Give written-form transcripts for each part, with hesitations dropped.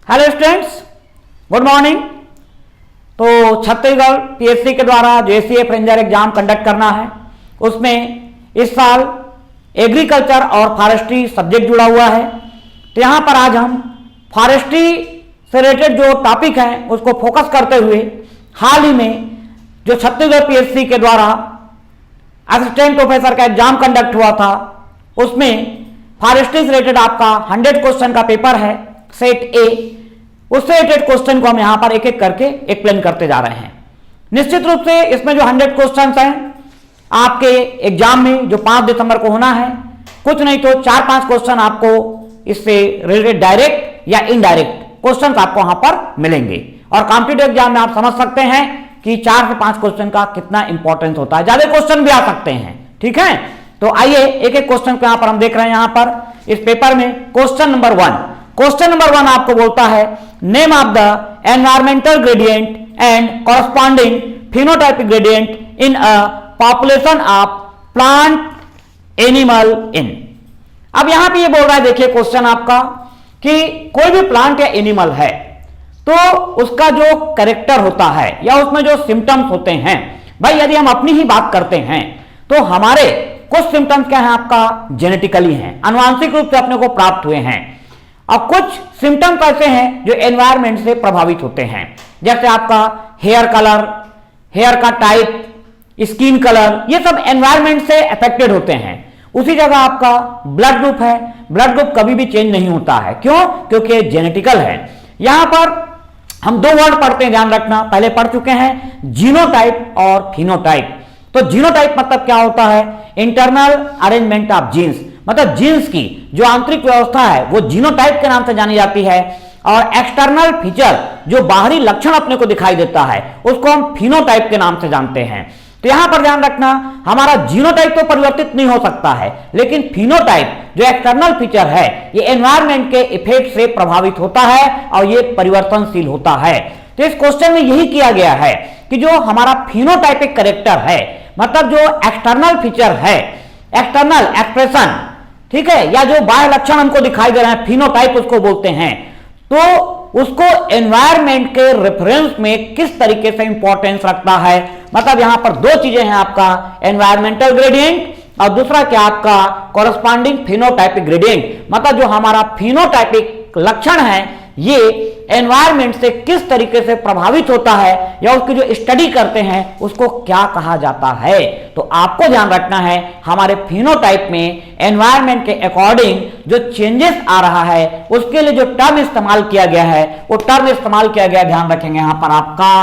Hello students, good morning. तो Chhattisgarh PSC के द्वारा जो एसीएफ रेंजर एग्जाम कंडक्ट करना है उसमें इस साल एग्रीकल्चर और फॉरेस्ट्री सब्जेक्ट जुड़ा हुआ है। तो यहाँ पर आज हम फॉरेस्ट्री से रिलेटेड जो टॉपिक है उसको फोकस करते हुए हाल ही में जो छत्तीसगढ़ पीएससी के द्वारा असिस्टेंट प्रोफेसर का एग्जाम कंडक्ट हुआ था उसमें फॉरेस्ट्री से रिलेटेड आपका 100 क्वेश्चन का पेपर है सेट ए। उससे रिलेटेड क्वेश्चन को हम यहां पर एक एक करके एक्सप्लेन करते जा रहे हैं। निश्चित रूप से इसमें जो 100 क्वेश्चन हैं आपके एग्जाम में जो 5 दिसंबर को होना है, कुछ नहीं तो 4-5 क्वेश्चन आपको इससे रिलेटेड डायरेक्ट या इनडायरेक्ट क्वेश्चन आपको वहां पर मिलेंगे। और कॉम्पिटिटिव एग्जाम में आप समझ सकते हैं कि 4 से 5 क्वेश्चन का कितना इंपॉर्टेंस होता है, ज्यादा क्वेश्चन भी आ सकते हैं। ठीक है, तो आइए एक एक क्वेश्चन को यहां पर हम देख रहे हैं। यहां पर इस पेपर में क्वेश्चन नंबर 1 आपको बोलता है name of the environmental gradient and corresponding phenotypic gradient in a population of plant animal in. अब यहां पे ये बोल रहा है, देखिए क्वेश्चन आपका कि कोई भी प्लांट या एनिमल है तो उसका जो कैरेक्टर होता है या उसमें जो सिम्टम्स होते हैं, भाई यदि हम अपनी ही बात करते हैं तो हमारे कुछ सिम्टम्स क्या है आपका जेनेटिकली हैं, आनुवांशिक रूप से अपने को प्राप्त हुए हैं। अब कुछ सिम्टम्स ऐसे हैं जो एनवायरमेंट से प्रभावित होते हैं, जैसे आपका हेयर कलर, हेयर का टाइप, स्किन कलर, ये सब एनवायरमेंट से अफेक्टेड होते हैं। उसी जगह आपका ब्लड ग्रुप है, ब्लड ग्रुप कभी भी चेंज नहीं होता है। क्यों? क्योंकि जेनेटिकल है। यहां पर हम 2 वर्ड पढ़ते हैं, ध्यान रखना, पहले पढ़ चुके हैं, जीनोटाइप और फिनोटाइप। तो जीनोटाइप मतलब क्या होता है? इंटरनल अरेंजमेंट ऑफ जीन्स, मतलब जीन्स की जो आंतरिक व्यवस्था है वो जीनोटाइप के नाम से जानी जाती है। और एक्सटर्नल फीचर, जो बाहरी लक्षण अपने को दिखाई देता है, उसको हम फिनोटाइप के नाम से जानते हैं। तो यहां पर ध्यान रखना, हमारा जीनोटाइप तो परिवर्तित नहीं हो सकता है, लेकिन फिनोटाइप जो एक्सटर्नल फीचर है ये एनवायरमेंट के इफेक्ट से प्रभावित होता है और ये परिवर्तनशील होता है। तो इस क्वेश्चन में यही किया गया है कि जो हमारा फिनोटाइपिक कैरेक्टर है, मतलब जो एक्सटर्नल फीचर है, एक्सटर्नल एक्सप्रेशन, ठीक है, या जो बाह्य लक्षण हमको दिखाई दे रहे हैं, फिनोटाइप उसको बोलते हैं। तो उसको एनवायरमेंट के रेफरेंस में किस तरीके से इंपॉर्टेंस रखता है, मतलब यहां पर 2 चीजें हैं, आपका एनवायरमेंटल ग्रेडियंट और दूसरा क्या आपका कॉरस्पॉन्डिंग फिनोटाइपिक ग्रेडियंट, मतलब जो हमारा फिनोटाइपिक लक्षण है ये एनवायरमेंट से किस तरीके से प्रभावित होता है या उसकी जो स्टडी करते हैं उसको क्या कहा जाता है। तो आपको ध्यान रखना है हमारे फिनोटाइप में एनवायरमेंट के अकॉर्डिंग जो चेंजेस आ रहा है उसके लिए जो टर्म इस्तेमाल किया गया है वो टर्म इस्तेमाल किया गया, ध्यान रखेंगे यहां पर आपका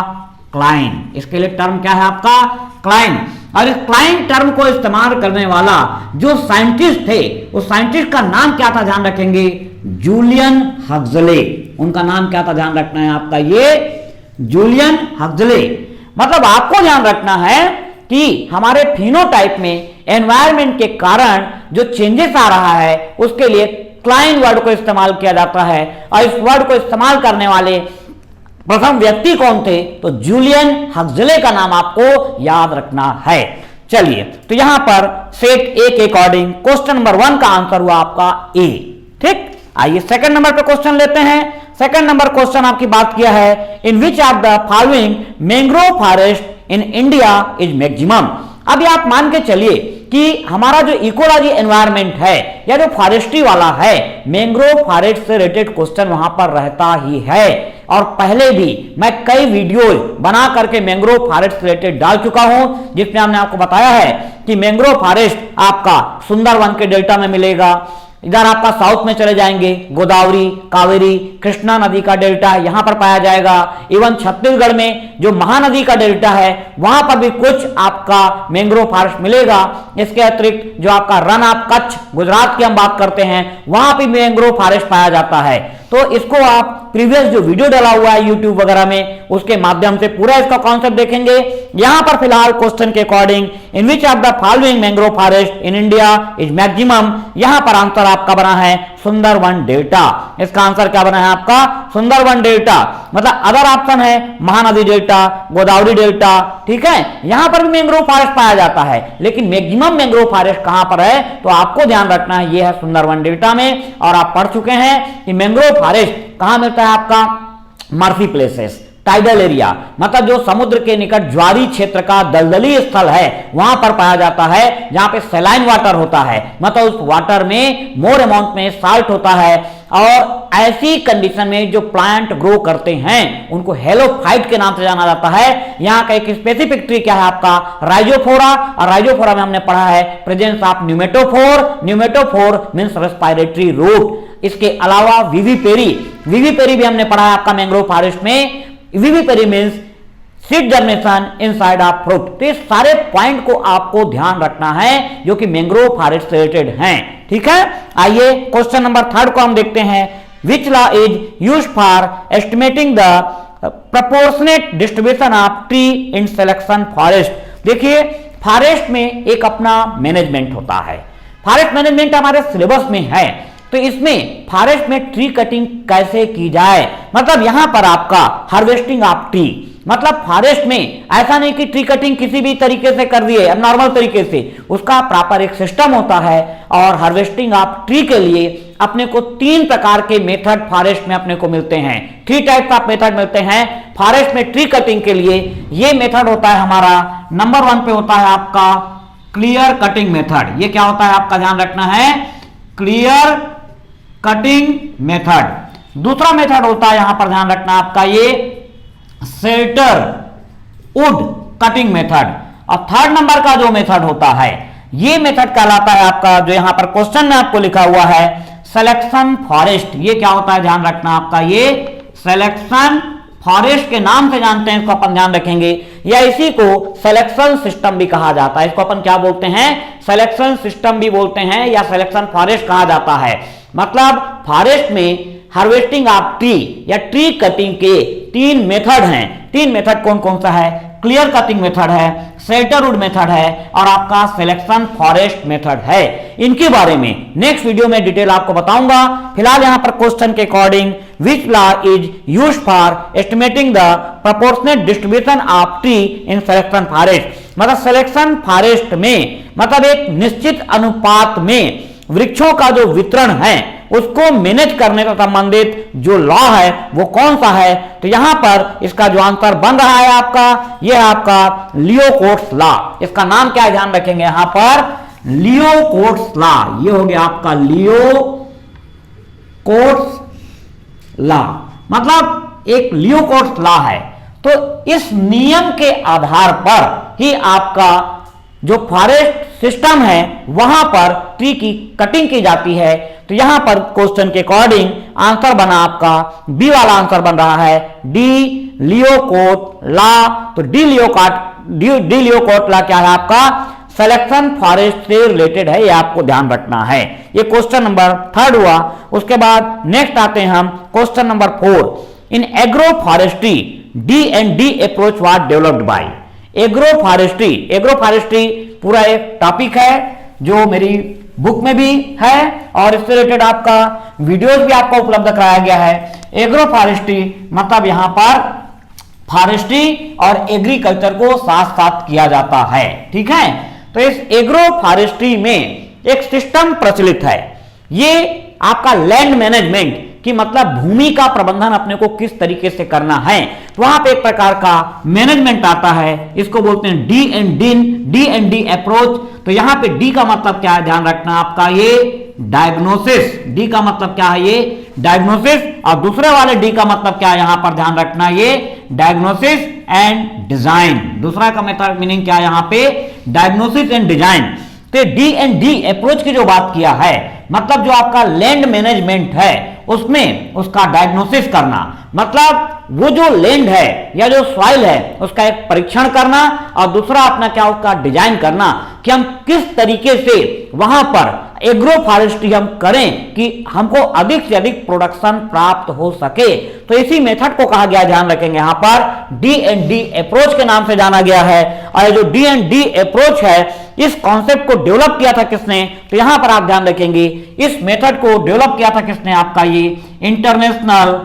क्लाइन। इसके लिए टर्म क्या है आपका? क्लाइन। और इस क्लाइन टर्म को इस्तेमाल करने वाला जो साइंटिस्ट थे उस साइंटिस्ट का नाम क्या था, ध्यान रखेंगे, जूलियन हक्सले। उनका नाम क्या था, ध्यान रखना है आपका, ये जूलियन हक्सले। मतलब आपको ध्यान रखना है कि हमारे फिनोटाइप में एनवायरमेंट के कारण जो चेंजेस आ रहा है उसके लिए क्लाइन वर्ड को इस्तेमाल किया जाता है। और इस वर्ड को इस्तेमाल करने वाले प्रथम व्यक्ति कौन थे? तो जूलियन हक्सले का नाम आपको याद रखना है। चलिए, तो यहां पर सेट ए के अकॉर्डिंग क्वेश्चन नंबर 1 का आंसर हुआ आपका ए। ठीक, आइए सेकंड नंबर पे क्वेश्चन लेते हैं। सेकंड नंबर क्वेश्चन आपकी बात किया है, in which of the following mangrove forest in India is maximum. अभी आप मान के चलिए कि हमारा जो इकोलॉजी एनवायरनमेंट है या जो फॉरेस्ट्री वाला है, मैंग्रोव फॉरेस्ट से रिलेटेड क्वेश्चन वहां पर रहता ही है। और पहले भी मैं कई वीडियोज बना करके मैंग्रोव फॉरेस्ट से रिलेटेड डाल चुका हूं, जिसमें हमने आपको बताया है कि मैंग्रोव फॉरेस्ट आपका सुंदरवन के डेल्टा में मिलेगा। इधर आपका साउथ में चले जाएंगे, गोदावरी, कावेरी, कृष्णा नदी का डेल्टा यहां पर पाया जाएगा। इवन छत्तीसगढ़ में जो महानदी का डेल्टा है वहां पर भी कुछ आपका मैंग्रोव फॉरेस्ट मिलेगा। इसके अतिरिक्त जो आपका रन ऑफ कच्छ, गुजरात की हम बात करते हैं, वहां भी मैंग्रोव फॉरेस्ट पाया जाता है। तो इसको आप प्रीवियस जो वीडियो डाला हुआ है यूट्यूब वगैरह में उसके माध्यम से पूरा इसका कॉन्सेप्ट देखेंगे। यहां पर फिलहाल क्वेश्चन के according in which of the following mangrove forest in India is maximum, यहां पर आंसर आपका बना है सुंदरवन डेल्टा। इसका आंसर क्या बना है आपका? सुंदरवन डेल्टा। मतलब अदर ऑप्शन है महानदी डेल्टा, गोदावरी डेल्टा, ठीक है, यहां पर भी मैंग्रोव फॉरेस्ट पाया जाता है, लेकिन मैक्सिमम मैंग्रोव फॉरेस्ट कहां पर है? तो आपको ध्यान रखना है ये है सुंदरवन डेल्टा में। और आप पढ़ चुके हैं कि मैंग्रोव फॉरेस्ट कहां मिलता है आपका मर्फी प्लेसेस, टाइडल एरिया, मतलब जो समुद्र के निकट ज्वारी क्षेत्र का दलदली स्थल है वहां पर पाया जाता है, जहां पे सैलाइन वाटर होता है, मतलब उस वाटर में मोर अमाउंट में साल्ट होता है। और ऐसी कंडीशन में जो प्लांट ग्रो करते हैं उनको हेलोफाइट के नाम से जाना जाता है। यहां का एक स्पेसिफिक ट्री क्या है आपका राइजोफोरा, और राइजोफोरा में हमने पढ़ा है presence of pneumatophore, pneumatophore means respiratory root. इसके अलावा विविपेरी, विविपेरी भी हमने पढ़ा है आपका मैंग्रोव फॉरेस्ट में, vivipary means seed germination inside of fruit. तो ये सारे पॉइंट को आपको ध्यान रखना है जो कि मैंग्रोव फॉरेस्ट से रिलेटेड हैं, ठीक है। आइए क्वेश्चन नंबर 3 को हम देखते हैं। Which law is used for estimating the proportionate distribution of tree in selection forest. देखिए फॉरेस्ट में एक अपना मैनेजमेंट होता है, फॉरेस्ट मैनेजमेंट हमारे सिलेबस में है, तो इसमें फॉरेस्ट में ट्री कटिंग कैसे की जाए, मतलब यहां पर आपका हार्वेस्टिंग ऑफ ट्री, मतलब फॉरेस्ट में ऐसा नहीं कि ट्री कटिंग किसी भी तरीके से कर दिए नॉर्मल तरीके से, उसका प्रॉपर एक सिस्टम होता है। और हार्वेस्टिंग ऑफ ट्री के लिए अपने को 3 प्रकार के मेथड फॉरेस्ट में अपने को मिलते हैं, 3 टाइप्स ऑफ मेथड मिलते हैं फॉरेस्ट में ट्री कटिंग के लिए। ये मेथड होता है हमारा नंबर 1 पे होता है आपका क्लियर कटिंग मेथड। ये क्या होता है आपका ध्यान रखना है, क्लियर कटिंग मेथड। दूसरा मेथड होता है यहां पर ध्यान रखना आपका ये शेल्टर वुड कटिंग मेथड। और 3rd नंबर का जो मेथड होता है ये मेथड कहलाता है आपका, जो यहां पर क्वेश्चन में आपको लिखा हुआ है सिलेक्शन फॉरेस्ट। ये क्या होता है ध्यान रखना आपका, ये सिलेक्शन फॉरेस्ट के नाम से जानते हैं, इसको अपन ध्यान रखेंगे। या इसी को सिलेक्शन सिस्टम भी कहा जाता है, इसको अपन क्या बोलते हैं, सिलेक्शन सिस्टम भी बोलते हैं या सिलेक्शन फॉरेस्ट कहा जाता है। मतलब फॉरेस्ट में हार्वेस्टिंग ऑफ ट्री या ट्री कटिंग के 3 मेथड हैं। 3 मेथड कौन कौन सा है, क्लियर कटिंग मेथड है, शेल्टर वुड मेथड है और आपका सिलेक्शन फॉरेस्ट मेथड है। इनके बारे में नेक्स्ट वीडियो में डिटेल आपको बताऊंगा। फिलहाल यहां पर क्वेश्चन के according which law is used for estimating the proportionate distribution of tree in selection forest. मतलब सिलेक्शन फॉरेस्ट में मतलब एक निश्चित अनुपात में वृक्षों का जो वितरण है उसको मैनेज करने से संबंधित जो लॉ है वो कौन सा है, तो यहां पर इसका जो आंसर बन रहा है आपका ये है आपका लियोकोट्स लॉ। इसका नाम क्या है ध्यान रखेंगे यहां पर, लियोकोट्स लॉ। ये हो गया आपका लियोकोट्स लॉ, मतलब एक लियोकोट्स लॉ है। तो इस नियम के आधार पर ही आपका जो फॉरेस्ट सिस्टम है वहां पर ट्री की कटिंग की जाती है। तो यहां पर क्वेश्चन के अकॉर्डिंग आंसर बना आपका बी वाला आंसर बन रहा है डी लियोकोट लॉ। तो डी लियोकोट लॉ क्या है आपका, सिलेक्शन फॉरेस्ट से रिलेटेड है, ये आपको ध्यान रखना है। ये क्वेश्चन नंबर 3 हुआ। उसके बाद नेक्स्ट आते हैं हम question number 4। In agro forestry D&D approach was developed by. Agro forestry पूरा एक टॉपिक है जो मेरी बुक में भी है और इससे रिलेटेड आपका वीडियोस भी आपको उपलब्ध कराया गया है। एग्रो फॉरेस्ट्री मतलब यहां पर फॉरेस्ट्री और एग्रीकल्चर को साथ साथ किया जाता है, ठीक है। तो इस एग्रो फॉरेस्ट्री में एक सिस्टम प्रचलित है, ये आपका लैंड मैनेजमेंट कि मतलब भूमि का प्रबंधन अपने को किस तरीके से करना है, वहां पे एक प्रकार का मैनेजमेंट आता है, इसको बोलते हैं D&D अप्रोच। तो यहां पे डी का मतलब क्या है ध्यान रखना आपका, ये डायग्नोसिस। डी का मतलब क्या है, ये डायग्नोसिस। और दूसरे वाले डी का मतलब क्या है यहां पर ध्यान रखना, ये डायग्नोसिस एंड डिजाइन। दूसरा का मतलब मीनिंग क्या है यहां पे, डायग्नोसिस एंड डिजाइन। तो D&D अप्रोच की जो बात किया है मतलब जो आपका लैंड मैनेजमेंट है उसमें उसका डायग्नोसिस करना, मतलब वो जो लैंड है या जो सॉइल है उसका एक परीक्षण करना और दूसरा अपना क्या उसका डिजाइन करना कि हम किस तरीके से वहां पर एग्रो फॉरेस्ट्री हम करें कि हमको अधिक से अधिक प्रोडक्शन प्राप्त हो सके। तो इसी मेथड को कहा गया, ध्यान रखेंगे यहां पर D&D अप्रोच के नाम से जाना गया है। और जो D&D अप्रोच है इस कॉन्सेप्ट को डेवलप किया था किसने, तो यहां पर आप ध्यान रखेंगे इस मेथड को डेवलप किया था किसने, आपका ये इंटरनेशनल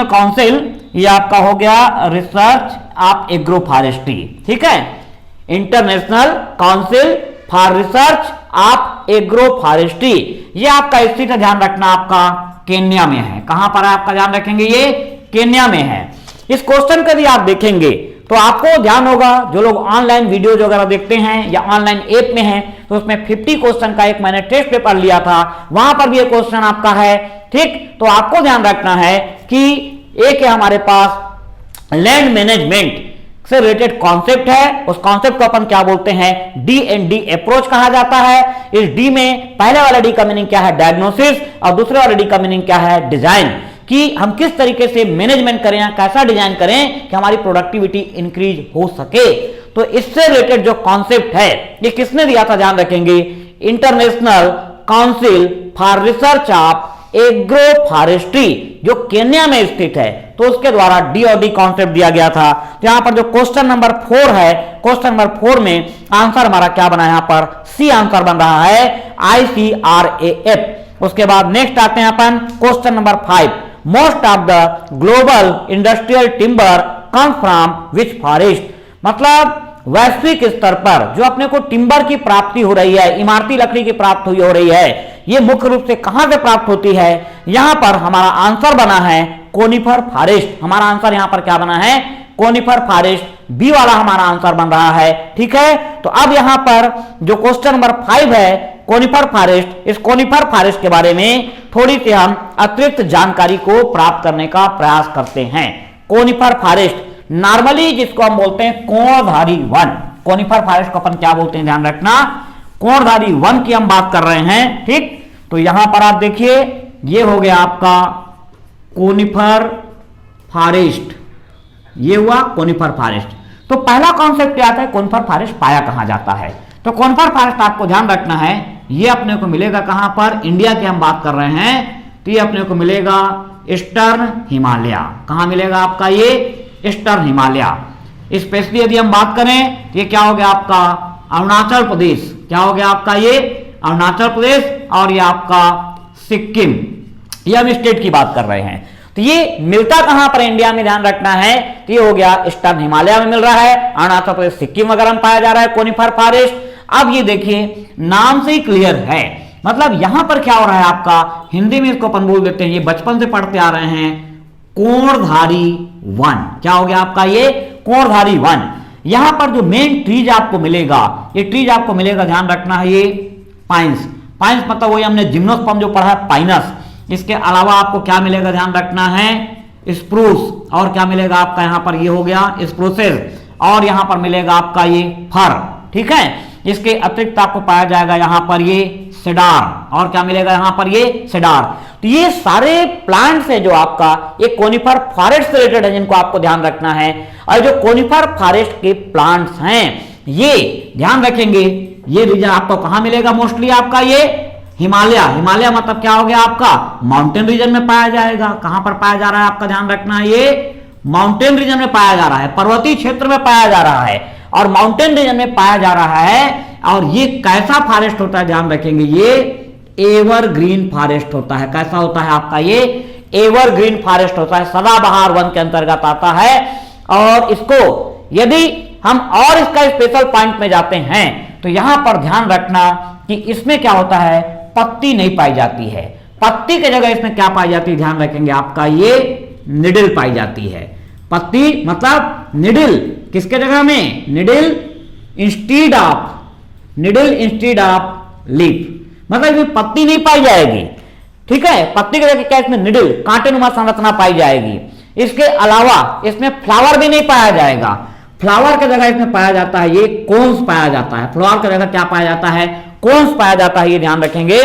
काउंसिल, ये आपका हो गया रिसर्च ऑफ एग्रो फॉरेस्ट्री, ठीक है। International council for research of agro forestry. ये आपका स्थित है, ध्यान रखना, आपका केन्या में है। कहां पर है आपका, ध्यान रखेंगे, ये केन्या में है। इस क्वेश्चन को भी आप देखेंगे तो आपको ध्यान होगा, जो लोग ऑनलाइन वीडियोज वगैरह देखते हैं या ऑनलाइन ऐप में हैं, तो उसमें 50 क्वेश्चन का एक मैंने टेस्ट पेपर लिया था, वहां पर भी ये क्वेश्चन आपका है। ठीक, तो आपको ध्यान रखना है कि एक है हमारे पास लैंड मैनेजमेंट से रिलेटेड कॉन्सेप्ट है, उस कॉन्सेप्ट को अपन क्या बोलते हैं, D&D अप्रोच कहा जाता है। इस डी में पहले वाला डी का मीनिंग क्या है, डायग्नोसिस, और दूसरे वाले डी का मीनिंग क्या है, डिजाइन, कि हम किस तरीके से मैनेजमेंट करें या कैसा डिजाइन करें कि हमारी प्रोडक्टिविटी इंक्रीज हो सके। तो इससे रिलेटेड जो कॉन्सेप्ट है ये किसने दिया था, ध्यान रखेंगे, international council for research of agro forestry, जो केन्या में स्थित है, तो उसके द्वारा डी और डी कॉन्सेप्ट दिया गया था। तो यहां पर जो क्वेश्चन नंबर 4 है, क्वेश्चन नंबर 4 में आंसर हमारा क्या बना है, यहां पर सी आंसर बन रहा है, ICRAF। उसके बाद नेक्स्ट आते हैं अपन question number 5, most of the global industrial timber come from which forest. मतलब वैश्विक स्तर पर जो अपने को टिम्बर की प्राप्ति हो रही है, इमारती लकड़ी की प्राप्ति हो रही है, ये मुख्य रूप से कहां से प्राप्त होती है। यहां पर हमारा आंसर बना है कोनिफर फॉरेस्ट। हमारा आंसर यहां पर क्या बना है, कोनिफर फॉरेस्ट, बी वाला हमारा आंसर बन रहा है। ठीक है, तो अब यहां पर जो क्वेश्चन नंबर 5 है, कोनिफर फॉरेस्ट, इस कोनिफर फॉरेस्ट के बारे में थोड़ी सी हम अतिरिक्त जानकारी को प्राप्त करने का प्रयास करते हैं। कोनिफर फॉरेस्ट नॉर्मली जिसको हम बोलते हैं कोणधारी वन, कोनिफर फॉरेस्ट को अपन क्या बोलते हैं, ध्यान रखना, कोणधारी वन की हम बात कर रहे हैं। ठीक, तो यहां पर आप देखिए, ये हो गया आपका कोनिफर फॉरेस्ट, ये हुआ कोनिफर फॉरेस्ट। तो पहला कॉन्सेप्ट क्या आता है, कोनिफर फॉरेस्ट पाया कहां जाता है। तो कोनिफर फॉरेस्ट आपको ध्यान रखना है, ये अपने को मिलेगा कहां पर, इंडिया की हम बात कर रहे हैं, तो ये अपने को मिलेगा ईस्टर्न हिमालय। कहां मिलेगा आपका, ये ईस्टर्न हिमालय। स्पेशली यदि हम बात करें तो ये क्या हो गया आपका, अरुणाचल प्रदेश, क्या हो गया आपका, ये अरुणाचल प्रदेश, और ये आपका सिक्किम, ये हम स्टेट की बात कर रहे हैं। तो ये मिलता कहां पर इंडिया में, ध्यान रखना है, तो ये हो गया ईस्टर्न हिमालय में मिल रहा है, अरुणाचल प्रदेश, सिक्किम वगैरह में पाया जा रहा है कोनिफर फॉरेस्ट। अब ये देखिए नाम से ही क्लियर है, मतलब यहां पर क्या हो रहा है आपका, हिंदी में इसको अपन बोल देते हैं, ये बचपन से पढ़ते आ रहे हैं, कोणधारी वन। क्या हो गया आपका, ये कोणधारी वन। यहां पर जो मेन ट्रीज आपको मिलेगा, ये ट्रीज आपको मिलेगा, ध्यान रखना है, ये पाइन्स। पाइन्स मतलब वही हमने जिम्नोस्पर्म जो पढ़ा है, पाइनस। इसके अलावा आपको क्या मिलेगा, ध्यान रखना है, स्प्रूस, और क्या मिलेगा आपका, यहां पर ये हो गया स्प्रूसेस, और यहां पर मिलेगा आपका ये फर। ठीक है, इसके अतिरिक्त आपको पाया जाएगा यहां पर ये सेडार, और क्या मिलेगा यहां पर ये सेडार। तो ये सारे प्लांट्स है जो आपका ये कोनिफर फॉरेस्ट से रिलेटेड है, जिनको आपको ध्यान रखना है। और जो कोनिफर फॉरेस्ट के प्लांट्स हैं, ये ध्यान रखेंगे, ये रीजन आपको कहां मिलेगा, मोस्टली आपका ये हिमालय। हिमालय मतलब क्या हो गया आपका, माउंटेन रीजन में पाया जाएगा। कहां पर पाया जा रहा है आपका, ध्यान रखना है, ये माउंटेन रीजन में पाया जा रहा है, पर्वतीय क्षेत्र में पाया जा रहा है, और माउंटेन रीजन में पाया जा रहा है। और ये कैसा फॉरेस्ट होता है, ध्यान रखेंगे, ये एवरग्रीन फॉरेस्ट होता है। कैसा होता है आपका, ये एवरग्रीन फॉरेस्ट होता है, सदाबहार वन के अंतर्गत आता है। और इसको यदि हम और इसका स्पेशल पॉइंट में जाते हैं तो यहां पर ध्यान रखना कि इसमें क्या होता है, पत्ती नहीं पाई जाती है। पत्ती की जगह इसमें क्या पाई जाती है, ध्यान रखेंगे, आपका ये निडिल पाई जाती है। पत्ती मतलब निडिल, किसके जगह में, निडिल इंस्टीड ऑफ लीफ, मतलब इसमें पत्ती नहीं पाई जाएगी। ठीक है, पत्ती की जगह क्या, इसमें निडिल, कांटेनुमा संरचना पाई जाएगी। इसके अलावा इसमें फ्लावर भी नहीं पाया जाएगा। फ्लावर की जगह इसमें पाया जाता है ये कोन्स पाया जाता है। फ्लावर की जगह क्या पाया जाता है, कोन्स पाया जाता है, ये ध्यान रखेंगे।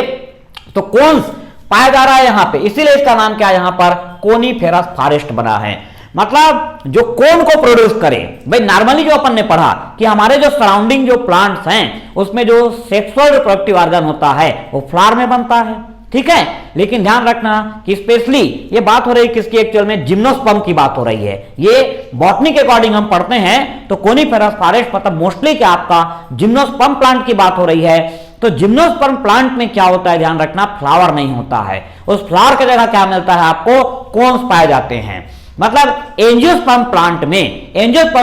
तो कोन्स पाया जा रहा है यहां पे, इसीलिए इसका नाम क्या है, यहां पर कोनिफेरस फॉरेस्ट बना है। मतलब जो कोन को प्रोड्यूस करे, भाई नॉर्मली जो अपन ने पढ़ा कि हमारे जो सराउंडिंग जो प्लांट्स हैं उसमें जो सेक्सुअल रिप्रोडक्टिव ऑर्गन होता है वो फ्लावर में बनता है। ठीक है, लेकिन ध्यान रखना कि स्पेशली ये बात हो रही है किसकी, एक्चुअल में जिम्नोस्पर्म की बात हो रही है। ये बॉटनी के अकॉर्डिंग हम पढ़ते हैं तो कोनिफेरस फॉरेस्ट मतलब मोस्टली क्या आपका जिम्नोस्पर्म प्लांट की बात हो रही है। तो जिम्नोस्पर्म प्लांट में क्या होता है, ध्यान रखना, फ्लावर नहीं होता है। उस फ्लावर की जगह क्या मिलता है आपको, कोन्स पाए जाते हैं। मतलब एंजियोस्पर्म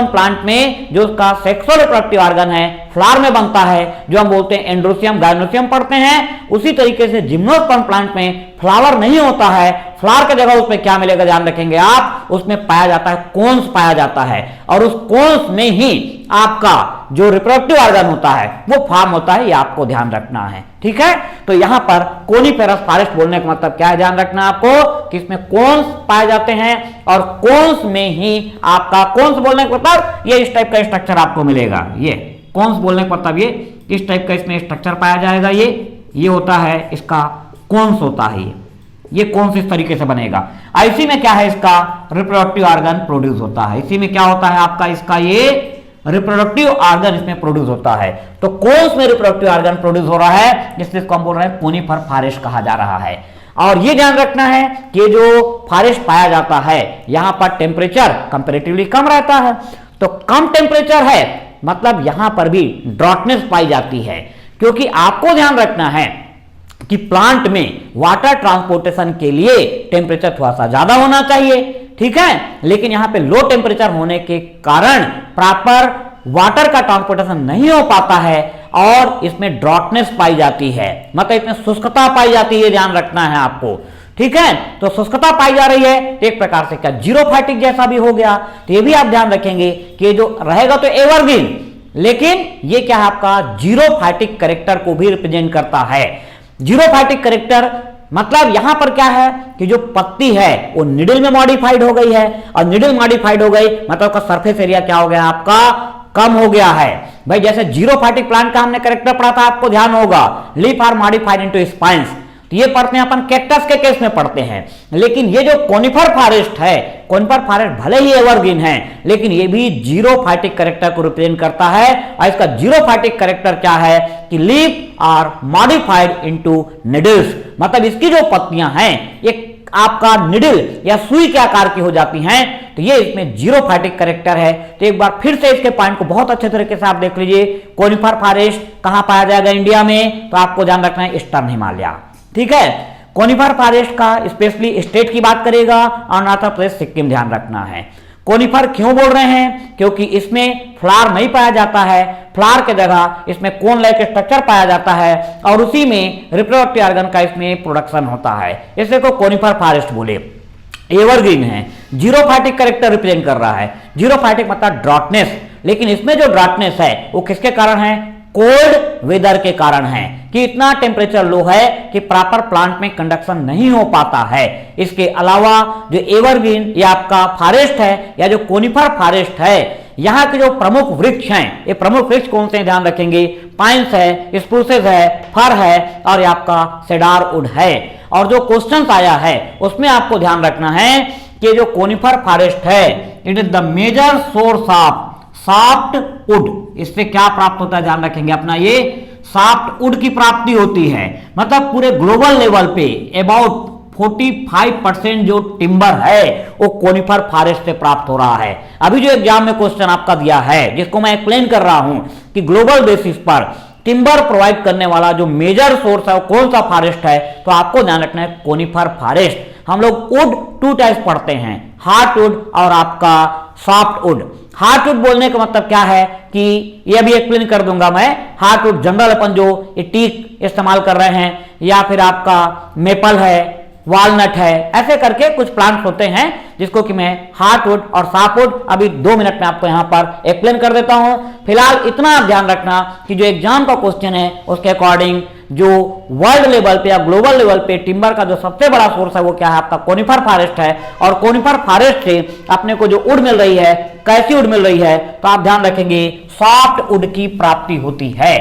प्लांट में जो उसका सेक्सुअल रिप्रोडक्टिव ऑर्गन है फ्लावर में बनता है, जो हम बोलते हैं एंड्रोसियम गायनोसियम पढ़ते हैं। उसी तरीके से जिम्नोस्पर्म प्लांट में फ्लावर नहीं होता है, फ्लावर की जगह उसमें क्या मिलेगा ध्यान रखेंगे आप, उसमें पाया जाता है कोन्स पाया जाता है, और उस कोन्स में ही आपका जो रिप्रोडक्टिव ऑर्गन होता है वो फॉर्म होता है, ये आपको ध्यान रखना है। ठीक है, तो यहां पर कोनिफेरस फॉरेस्ट बोलने का मतलब क्या है, ध्यान रखना आपको कि इसमें कोन्स पाए जाते हैं, और कोन्स में ही आपका, कोन्स बोलने का मतलब ये इस टाइप का स्ट्रक्चर आपको मिलेगा। ये कोन्स बोलने का मतलब ये इस टाइप का इसमें स्ट्रक्चर पाया जाएगा। ये होता है इसका कोन्स होता है, ये कोन्स इस तरीके से बनेगा। इसी में क्या है, इसका रिप्रोडक्टिव ऑर्गन प्रोड्यूस होता है। इसी में क्या होता है आपका, इसका ये रिप्रोडक्टिव ऑर्गन इसमें प्रोड्यूस होता है। तो कोन्स में रिप्रोडक्टिव ऑर्गन प्रोड्यूस हो रहा है, जिससे इसको हम बोल रहे हैं कोनिफर फॉरेस्ट कहा जा रहा है। और ये ध्यान रखना है कि जो फॉरेस्ट पाया जाता है यहां पर टेम्परेचर कंपैरेटिवली कम रहता है। तो कम टेम्परेचर है मतलब यहां पर भी ड्राउटनेस पाई जाती है, क्योंकि आपको ध्यान रखना है कि प्लांट में वाटर ट्रांसपोर्टेशन के लिए टेम्परेचर थोड़ा सा ज्यादा होना चाहिए। ठीक है, लेकिन यहां पे लो टेम्परेचर होने के कारण प्रॉपर वाटर का ट्रांसपोर्टेशन नहीं हो पाता है, और इसमें ड्राउटनेस पाई जाती है, मतलब इसमें शुष्कता पाई जाती है, ध्यान रखना है आपको। ठीक है, तो शुष्कता पाई जा रही है, तो एक प्रकार से क्या जीरोफाइटिक जैसा भी हो गया। तो ये भी आप ध्यान रखेंगे कि जो रहेगा तो एवरग्रीन, लेकिन ये क्या है आपका जीरोफाइटिक कैरेक्टर को भी रिप्रेजेंट करता है। जीरोफाइटिक कैरेक्टर मतलब यहां पर क्या है कि जो पत्ती है वो निडल में मॉडिफाइड हो गई है, और निडल मॉडिफाइड हो गई मतलब का सरफेस एरिया क्या हो गया आपका, कम हो गया है। भाई जैसे जीरोफाइटिक प्लांट का हमने कैरेक्टर पढ़ा था, आपको ध्यान होगा, leaf are modified into spines, तो ये पढ़ते हैं अपन कैक्टस के केस में पढ़ते हैं। लेकिन ये जो कोनिफर फॉरेस्ट है, कोनिफर फॉरेस्ट भले ही एवरग्रीन है, लेकिन ये भी जीरोफाइटिक कैरेक्टर को रिप्रेजेंट करता है। और इसका जीरोफाइटिक कैरेक्टर क्या है कि leaf are modified into needles, मतलब इसकी जो पत्तियां हैं ये आपका निडल या सुई के आकार की हो जाती हैं, तो ये इसमें जीरोफाइटिक कैरेक्टर है। तो एक बार फिर से इसके पॉइंट को बहुत अच्छे तरीके से आप देख लीजिए। कोनिफर फॉरेस्ट कहां पाया जाएगा इंडिया में, तो आपको ध्यान रखना है ईस्टर्न हिमालय। ठीक है, कोनिफर फॉरेस्ट का स्पेशली स्टेट की बात करेगा, अरुणाचल प्रदेश सिक्किम ध्यान रखना है। कोनिफर क्यों बोल रहे हैं, क्योंकि इसमें फ्लावर नहीं पाया जाता है, फ्लावर के जगह इसमें कोन लाइक स्ट्रक्चर पाया जाता है, और उसी में रिप्रोडक्टिव ऑर्गन का इसमें प्रोडक्शन होता है, इसलिए को कोनिफर फॉरेस्ट बोले। एवरग्रीन है, जीरोफाइटिक कैरेक्टर रिप्रेजेंट कर रहा है। जीरोफाइटिक मतलब ड्राउटनेस, लेकिन इसमें जो ड्राउटनेस है वो किसके कारण है, कोल्ड वेदर के कारण है, कि इतना टेम्परेचर लो है कि प्रॉपर प्लांट में कंडक्शन नहीं हो पाता है। इसके अलावा जो एवरग्रीन या आपका फॉरेस्ट है या जो कोनिफर फॉरेस्ट है, यहाँ के जो प्रमुख वृक्ष हैं, ये प्रमुख वृक्ष कौन से ध्यान रखेंगे, पाइन्स है, स्प्रूसेस है, फर है, और ये आपका सेडार वुड है। और जो क्वेश्चन आया है उसमें आपको ध्यान रखना है कि जो कोनिफर फॉरेस्ट है it is the major source of soft wood, इससे क्या प्राप्त होता है ध्यान रखेंगे अपना, ये सॉफ्ट वुड की प्राप्ति होती है। मतलब पूरे ग्लोबल लेवल पे अबाउट 45% जो टिम्बर है वो कोनिफर फॉरेस्ट से प्राप्त हो रहा है। अभी जो एग्जाम में क्वेश्चन आपका दिया है, जिसको मैं एक्सप्लेन कर रहा हूं कि ग्लोबल बेसिस पर टिम्बर प्रोवाइड करने वाला जो मेजर सोर्स है वो कौन सा फॉरेस्ट है, तो आपको ध्यान रखना है कोनिफर फॉरेस्ट। हम लोग वुड 2 टाइप्स पढ़ते हैं, हार्ड वुड और आपका सॉफ्ट वुड। हार्ड वुड बोलने का मतलब क्या है कि ये भी एक्सप्लेन कर दूंगा मैं। हार्ड वुड जनरल अपन जो टीक इस्तेमाल कर रहे हैं, या फिर आपका मेपल है, वालनट है, ऐसे करके कुछ प्लांट्स होते हैं जिसको कि मैं हार्डवुड और सॉफ्टवुड अभी 2 मिनट में आपको यहां पर एक्सप्लेन कर देता हूं। फिलहाल इतना आप ध्यान रखना कि जो एग्जाम का क्वेश्चन है उसके अकॉर्डिंग जो वर्ल्ड लेवल पे या ग्लोबल लेवल पे टिम्बर का जो सबसे बड़ा सोर्स है वो क्या है आपका कोनिफर फॉरेस्ट है। और कोनिफर फॉरेस्ट से अपने को जो वुड मिल रही है, कैसी वुड मिल रही है, तो आप ध्यान रखेंगे सॉफ्ट वुड की प्राप्ति होती है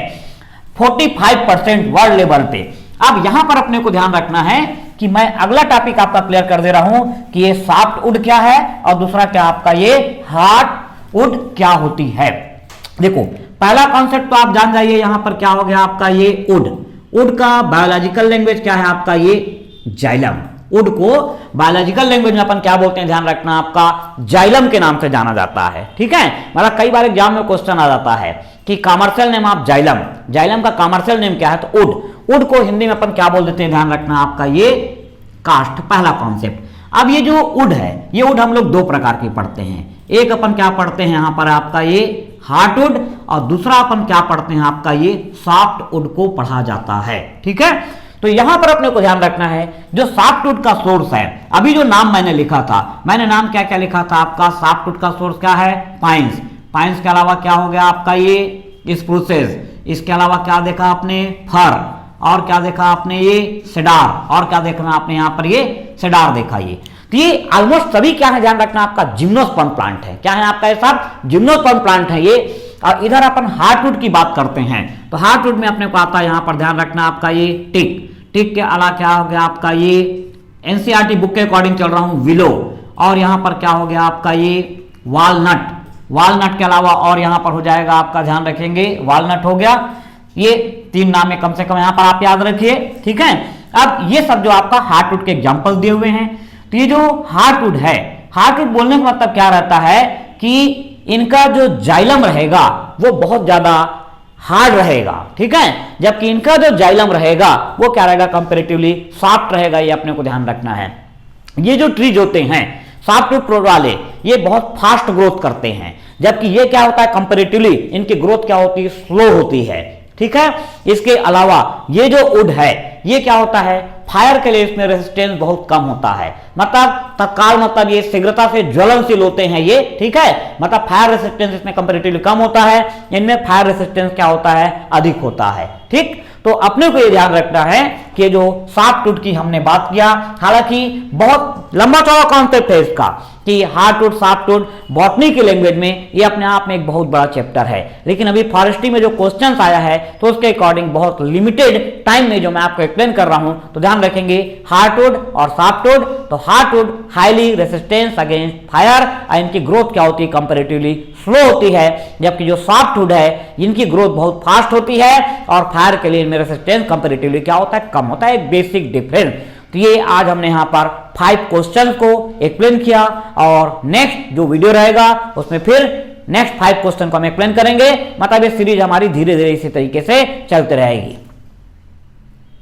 45% वर्ल्ड लेवल पे। अब यहां पर अपने को ध्यान रखना है कि मैं अगला टॉपिक आपका क्लियर कर दे रहा हूं कि ये सॉफ्ट वुड क्या है और दूसरा क्या आपका ये हार्ड वुड क्या होती है। देखो पहला कॉन्सेप्ट तो आप जान जाइए, यहां पर क्या हो गया आपका ये वुड। वुड का बायोलॉजिकल लैंग्वेज क्या है आपका ये जाइलम। वुड को बायोलॉजिकल लैंग्वेज में अपन क्या बोलते हैं ध्यान रखना, आपका जाइलम के नाम से जाना जाता है। ठीक है, मतलब कई बार एग्जाम में क्वेश्चन आ जाता है कि commercial name of xylem, xylem का कमर्शियल नेम क्या है, तो वुड। वुड को हिंदी में अपन क्या बोल देते हैं ध्यान रखना आपका ये कास्ट, पहला कॉन्सेप्ट। अब ये जो वुड है, ये वुड हम लोग 2 प्रकार की पढ़ते हैं। एक अपन क्या पढ़ते हैं यहां पर आपका ये हार्डवुड और दूसरा अपन क्या पढ़ते हैं, आपका ये सॉफ्टवुड को पढ़ा जाता है। ठीक है, तो यहां पर अपने को ध्यान रखना है जो सॉफ्टवुड का सोर्स है, अभी जो नाम मैंने लिखा था, मैंने नाम क्या क्या लिखा था आपका, सॉफ्टवुड का सोर्स क्या है, पाइन्स। पाइन्स के अलावा क्या हो गया आपका ये स्प्रूसेस, इसके अलावा क्या देखा आपने, फर, और क्या देखा आपने ये सेडार, और क्या देखना आपने यहाँ पर ये सेडार देखा। ये तो ये ऑलमोस्ट सभी क्या है, ध्यान रखना आपका जिम्नोस्पर्म प्लांट है। क्या है आपका ये सब जिम्नोस्पर्म प्लांट है ये। और इधर अपन हार्टवुड की बात करते हैं, तो हार्टवुड में अपने को आता है यहाँ पर ध्यान रखना आपका ये टिक। टिक के अलावा क्या हो गया आपका ये एनसीईआरटी बुक के अकॉर्डिंग चल रहा हूं विलो, और यहाँ पर क्या हो गया आपका ये वालनट। वालनट के अलावा और यहाँ पर हो जाएगा आपका, ध्यान रखेंगे, वालनट हो गया। ये 3 नाम है कम से कम यहाँ पर आप याद रखिए। ठीक है, अब ये सब जो आपका हार्टवुड के एग्जाम्पल दिए हुए हैं, तो ये जो हार्टवुड है, हार्टवुड बोलने का मतलब क्या रहता है कि इनका जो जाइलम रहेगा वो बहुत ज्यादा हार्ड रहेगा। ठीक है, जबकि इनका जो जाइलम रहेगा वो क्या रहेगा, कंपेरेटिवली सॉफ्ट रहेगा। ये अपने को ध्यान रखना है। ये जो ट्रीज होते हैं सॉफ्टवुड वाले, ये बहुत फास्ट ग्रोथ करते हैं, जबकि ये क्या होता है, कंपेरेटिवली इनकी ग्रोथ क्या होती है, स्लो होती है। ठीक है, इसके अलावा ये जो वुड है ये क्या होता है, फायर के लिए इसमें रेजिस्टेंस बहुत कम होता है, मतलब तत्काल, मतलब ये शीघ्रता से ज्वलनशील होते हैं ये। ठीक है, मतलब फायर रेजिस्टेंस इसमें कंपैरेटिवली कम होता है, इनमें फायर रेजिस्टेंस क्या होता है, अधिक होता है। ठीक, तो अपने को ये ध्यान रखना है कि जो सॉफ्टवुड की हमने बात किया, हालांकि बहुत लंबा चौड़ा कॉन्सेप्ट है इसका कि हार्टवुड सॉफ्टवुड, बॉटनी की लैंग्वेज में ये अपने आप में एक बहुत बड़ा चैप्टर है, लेकिन अभी फॉरेस्ट्री में जो क्वेश्चंस आया है तो उसके अकॉर्डिंग बहुत लिमिटेड टाइम में जो मैं आपको एक्सप्लेन कर रहा हूं, तो ध्यान रखेंगे हार्टवुड और सॉफ्टवुड। तो heartwood highly resistance against fire, और इनकी ग्रोथ क्या होती है, कंपैरेटिवली स्लो होती है, जबकि जो सॉफ्टवुड है इनकी ग्रोथ बहुत फास्ट होती है और फायर के लिए इनमें रेसिस्टेंस कंपैरेटिवली क्या होता है, कम होता है। Basic difference. तो ये आज हमने यहाँ पर 5 क्वेश्चन को एक्सप्लेन किया, और नेक्स्ट जो वीडियो रहेगा उसमें फिर नेक्स्ट 5 क्वेश्चन को हम एक्सप्लेन करेंगे। मतलब ये सीरीज हमारी धीरे धीरे इसी तरीके से चलते रहेगी।